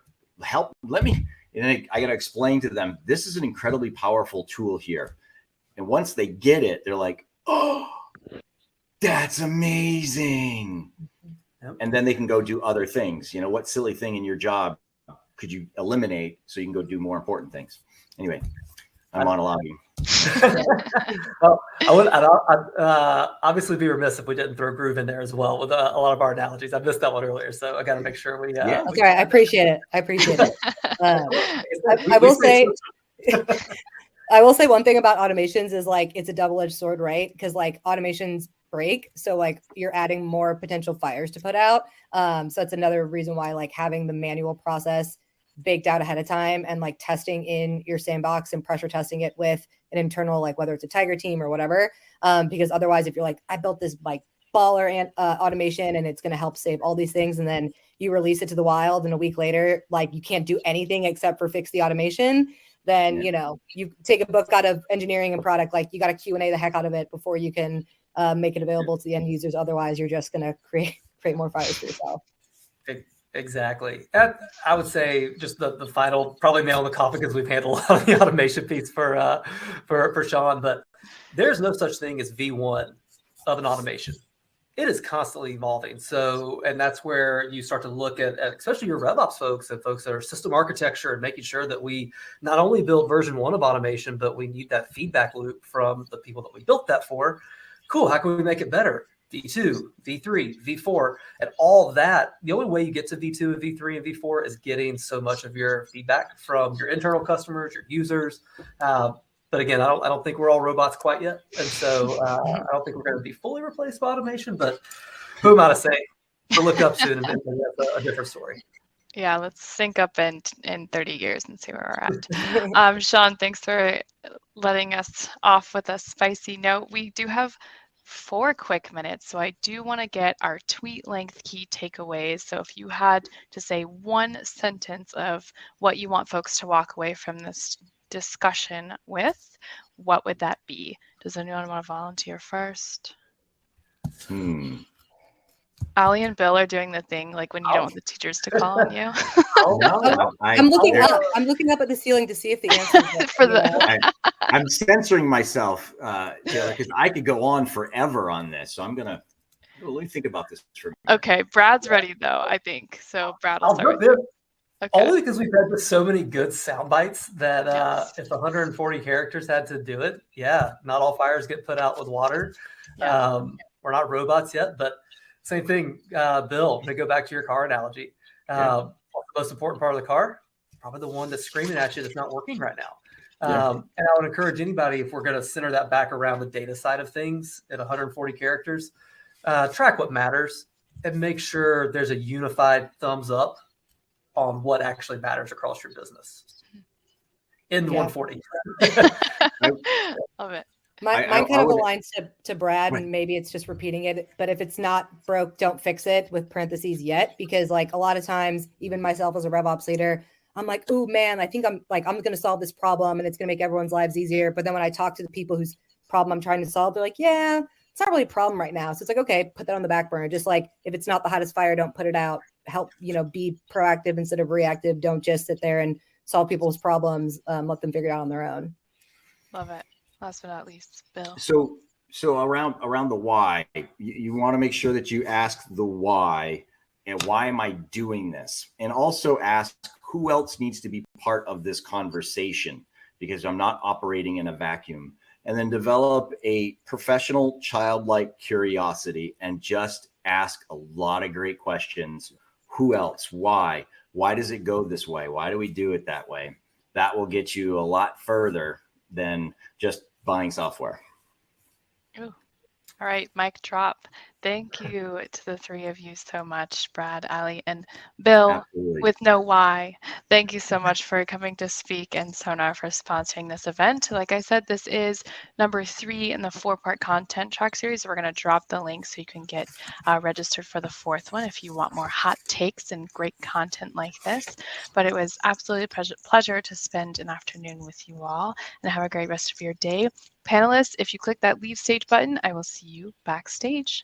and I got to explain to them, this is an incredibly powerful tool here. And once they get it, they're like, oh, that's amazing. Yep. And then they can go do other things. What silly thing in your job could you eliminate so you can go do more important things? Anyway, I'm monologuing. Well, I'd obviously be remiss if we didn't throw Groove in there as well with a lot of our analogies. I missed that one earlier, so I got to make sure we. That's all right. I appreciate it. I will say. I will say one thing about automations is like it's a double-edged sword, right? Because like automations break, so like you're adding more potential fires to put out. So that's another reason why like having the manual process baked out ahead of time and like testing in your sandbox and pressure testing it with an internal, like whether it's a Tiger team or whatever. Because otherwise, if you're like, I built this like baller and automation and it's going to help save all these things, and then you release it to the wild, and a week later, like you can't do anything except for fix the automation. Then, you take a book out of engineering and product, like you got to Q&A the heck out of it before you can make it available to the end users. Otherwise, you're just going to create more fires for yourself. Exactly. And I would say just the final, probably nail in the coffin because we've handled a lot of the automation piece for Sean, but there's no such thing as V1 of an automation. It is constantly evolving. So, and that's where you start to look at especially your RevOps folks and folks that are system architecture and making sure that we not only build version 1 of automation, but we need that feedback loop from the people that we built that for. Cool. How can we make it better? V2, V3, V4, and all that. The only way you get to V2 and V3 and V4 is getting so much of your feedback from your internal customers, your users. But again, I don't think we're all robots quite yet. And so I don't think we're going to be fully replaced by automation, but who am I to say? We'll look up soon and maybe that's a different story. Yeah, let's sync up in 30 years and see where we're at. Sean, thanks for letting us off with a spicy note. We do have 4 quick minutes, so I do want to get our tweet length key takeaways. So if you had to say one sentence of what you want folks to walk away from this discussion with, what would that be? Does anyone want to volunteer first? Allie and Bill are doing the thing like when you don't want the teachers to call on you. I'm looking up. I'm looking up at the ceiling to see if the answer. I'm censoring myself, because I could go on forever on this. So I'm gonna let me think about this for a minute. Okay, Brad's ready though, I think. So Brad, I'll start with you. Okay. Only because we've had so many good sound bites that if 140 characters had to do it, not all fires get put out with water. Yeah. We're not robots yet, but same thing, Bill, to go back to your car analogy. What's the most important part of the car? Probably the one that's screaming at you that's not working right now. And I would encourage anybody, if we're going to center that back around the data side of things at 140 characters, track what matters and make sure there's a unified thumbs up on what actually matters across your business. In 140. Love it. Mine kind of aligns to Brad, and maybe it's just repeating it. But if it's not broke, don't fix it, with parentheses yet, because like a lot of times, even myself as a RevOps leader, I'm like, oh man, I think I'm going to solve this problem and it's going to make everyone's lives easier. But then when I talk to the people whose problem I'm trying to solve, they're like, yeah, it's not really a problem right now. So it's like, okay, put that on the back burner. Just like if it's not the hottest fire, don't put it out. Help, be proactive instead of reactive. Don't just sit there and solve people's problems. Let them figure it out on their own. Love it. Last but not least, Bill. So around the why, you want to make sure that you ask the why, and why am I doing this? And also ask who else needs to be part of this conversation, because I'm not operating in a vacuum. And then develop a professional, childlike curiosity and just ask a lot of great questions. Who else? Why? Why does it go this way? Why do we do it that way? That will get you a lot further than just buying software. Ooh. All right, mic drop. Thank you to the 3 of you so much, Brad, Allie, and Bill. Absolutely. With no why. Thank you so much for coming to speak, and Sonar for sponsoring this event. Like I said, this is number 3 in the 4-part content track series. We're going to drop the link so you can get registered for the 4th one if you want more hot takes and great content like this. But it was absolutely a pleasure to spend an afternoon with you all, and have a great rest of your day. Panelists, if you click that leave stage button, I will see you backstage.